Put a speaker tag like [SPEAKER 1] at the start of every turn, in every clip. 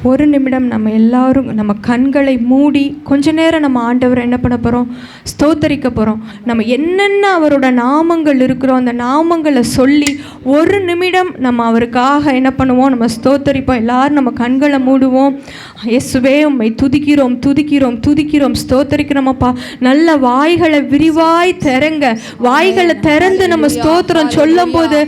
[SPEAKER 1] ஒரு நிமிடம் நம்ம எல்லாரும் நம்ம கண்களை மூடி கொஞ்ச நேரம் நம்ம ஆண்டவரை என்ன பண்ண போகிறோம்? ஸ்தோத்தரிக்க போகிறோம். நம்ம என்னென்ன அவரோட நாமங்கள் இருக்கிறோம் அந்த நாமங்களை சொல்லி ஒரு நிமிடம் நம்ம அவருக்காக என்ன பண்ணுவோம்? நம்ம ஸ்தோத்தரிப்போம். எல்லாரும் நம்ம கண்களை மூடுவோம். இயேசுவே உம்மை துதிக்கிறோம் துதிக்கிறோம் துதிக்கிறோம் ஸ்தோத்தரிக்கிறோமப்பா. நல்ல வாய்களை விரிவாய் திறங்க. வாய்களை திறந்து நம்ம ஸ்தோத்திரம் சொல்லும் போது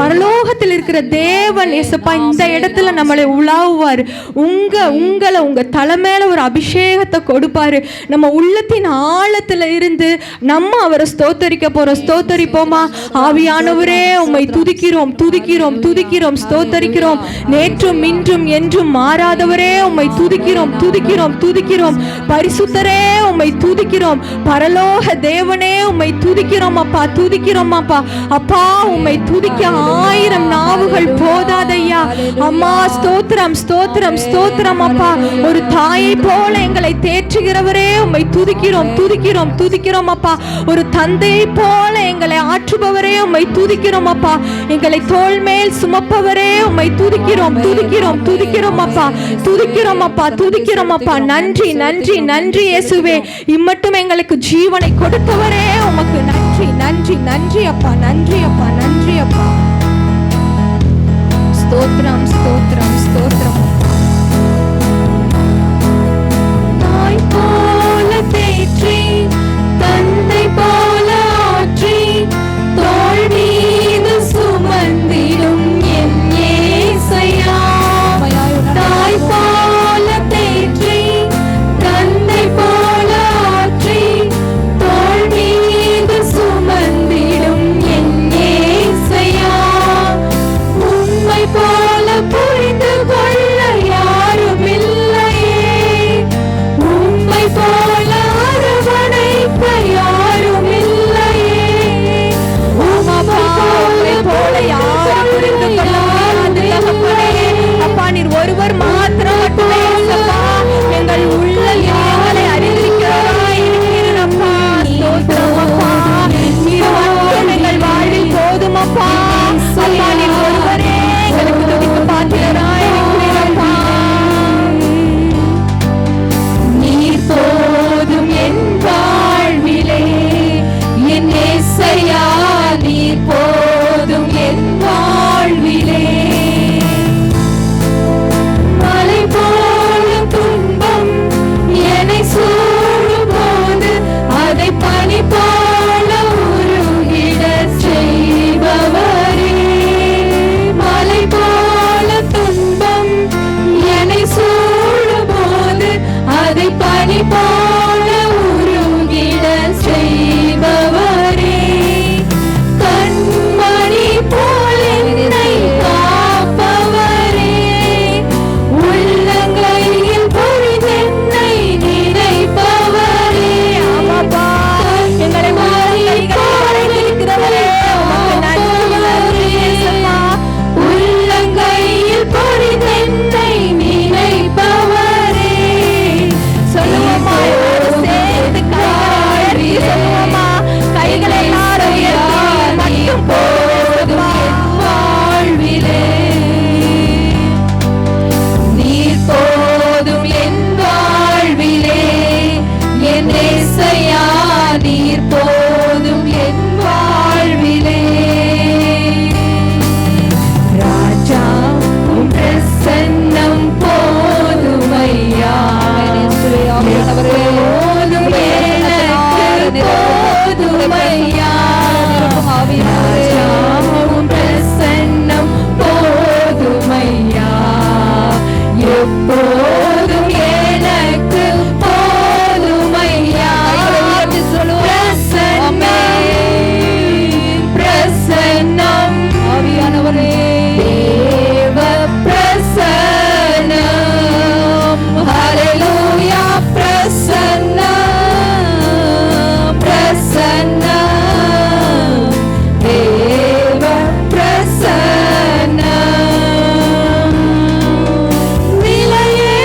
[SPEAKER 1] பரலோகத்தில் இருக்கிற தேவன் இயேசுப்பா இந்த இடத்துல நம்மளை உலாவுவார். உங்களை உங்க தலைமையில ஒரு அபிஷேகத்தை கொடுப்பாரு. நம்ம உள்ளத்தின் ஆழத்துல இருந்து நம்ம அவரை ஸ்தோத்தரிக்க போறோம். ஸ்தோத்தரிப்போமா? ஆவியானவரே உம்மை துதிக்கிறோம் துதிக்கிறோம் துதிக்கிறோம் ஸ்தோத்தரிக்கிறோம். நேற்றும் இன்றும் என்றும் மாறாதவரே உம்மை துதிக்கிறோம் துதிக்கிறோம் துதிக்கிறோம். பரிசுத்தரே உம்மை துதிக்கிறோம். பரலோக தேவனே உம்மை துதிக்கிறோம் அப்பா துதிக்கிறோம் அப்பா. அப்பா உம்மை துதிக்க 1000 நாவுகள் போதாதையா. அம்மா ஸ்தோத்திரம் ஸ்தோத்திரம் ஸ்தோத்திரம் அப்பா. ஒரு தாயை போல எங்களை தேற்றுகிறவரே உம்மை துதிக்கிறோம் துதிக்கிறோம் துதிக்கிறோம் அப்பா. ஒரு தந்தையை போல எங்களை ஆற்றுபவரே உம்மை துதிக்கிறோம் அப்பா. எங்களை தோள் மேல் சுமப்பவரே உம்மை துதிக்கிறோம் துதிக்கிறோம் துதிக்கிறோம் அப்பா துதிக்கிறோம் அப்பா துதிக்கிறோம் அப்பா. நன்றி நன்றி நன்றி இயேசுவே. இம்மட்டும் எங்களுக்கு ஜீவனை கொடுத்தவரே உமக்கு நன்றி நன்றி நன்றி அப்பா நன்றி அப்பா நன்றி அப்பா. ஸ்தோத்திரம் ஸ்தோத்திரம் ஸ்தோத்திரம். தாய் போல தேற்றி தந்தை போல ஆற்றி தோள் மீது சுமந்திடும் என் இயேசையா. தாய் போல தேற்றி தந்தை போல ஆற்றி தோள் மீது சுமந்திடும் என் இயேசையா. உம்மை போல புரிந்து கொள்ள யாரும் இல்லையே. உம்மை போல அரவணைக்க யாரும் இல்லையே. உம்மை போல யாரும் புரிந்து கொள்ள முடியாதே. அப்பா நீர் ஒருவர் மாத்திரம் மட்டுமே அப்பா எங்கள் உள்ள யாரை அறிந்திருக்கிறாய் அப்பா. ஸ்தோத்திரம் அப்பா. நீர் மட்டும் எங்கள் வாழ்வில் போதும் அப்பா. அப்பா நீர் ஒருவரே எங்களுக்கு துதிக்க பாத்திரராய் இருக்கிறீரப்பா. நீர் போதும் என் வாழ்விலே என் இயேசையா. நீர் போதும் என் வாழ்விலே. மலை போல துன்பம் என்னை சூழும் போது அதை பனி போல உருகிடச் செய்பவரே. மலை போல துன்பம் என்னை சூழும் போது அதை பனி போல உருகிடச் செய்பவரே. கண்மணி போல் என்னை காப்பவரே. உள்ளங்கையில் பொழிந்தென்னை நினைப்பவரே. ஆமாப்பா எங்களை இருக்கிறவரே உள்ளங்கையில் பொழிந்தென்னை நினைப்பவரே. சொல்லுவோமா சேர்ந்து சொல்லுவோமா? கைகளை எல்லாரும் மட்டும் போதும் வாழ்விலே. நீர் போதும் என் வாழ்விலே என் இயேசையா. நீர் போதும் என் வாழ்விலே. ராஜா உம் பிரசன்னம் போதுமையா. போதும் எனக்கு போதுமையா. ராஜா உம் பிரசன்னம் போதுமையா. எப்போதும் எனக்கு போதுமையா. பிரசன்னமே பிரசன்னம் ஆவியானவரே. தேவ பிரசன்னம் ஹல்லேலூயா. பிரசன்னம் பிரசன்னம் தேவ பிரசன்னம். நிலையே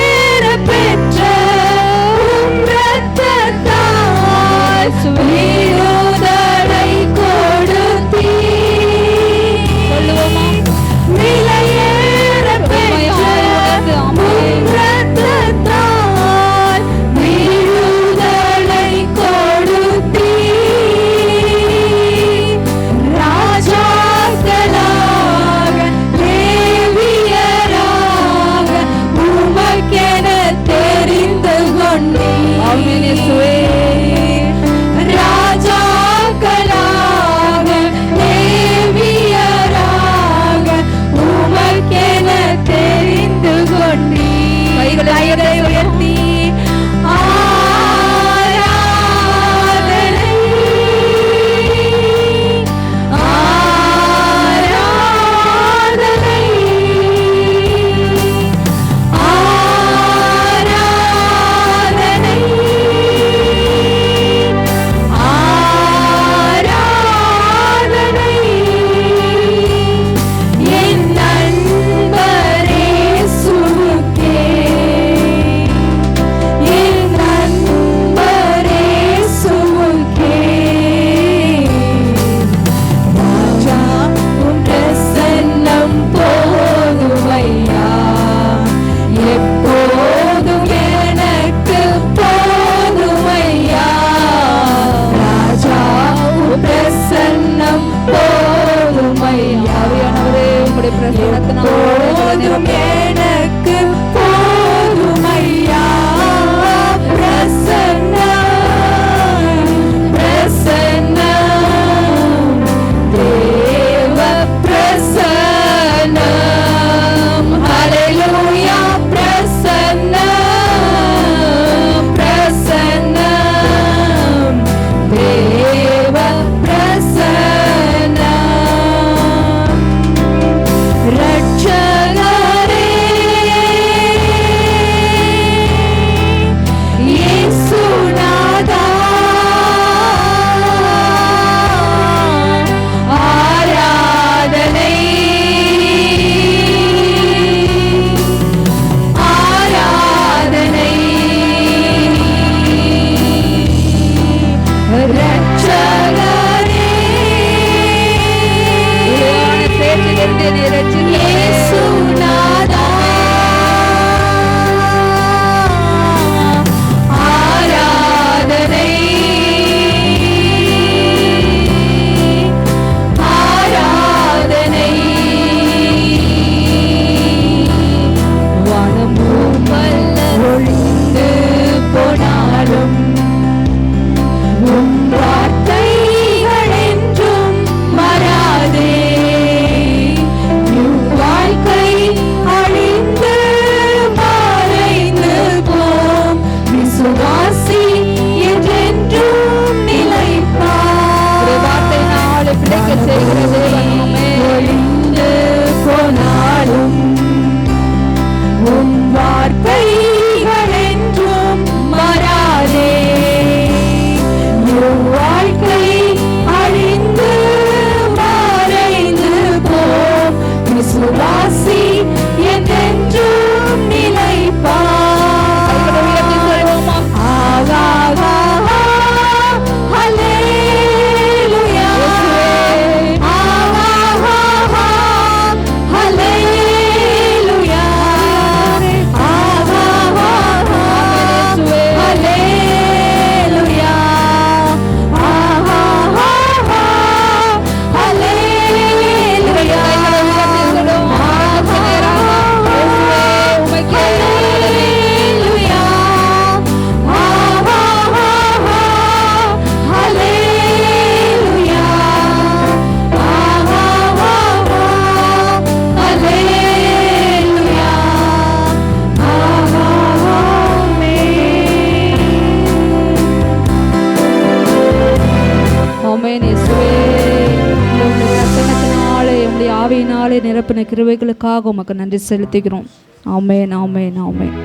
[SPEAKER 2] கிருபையினாலே நிரப்பின கிருபைகளுக்காக உமக்கு நன்றி செலுத்துகிறோம். ஆமென், ஆமென், ஆமென்.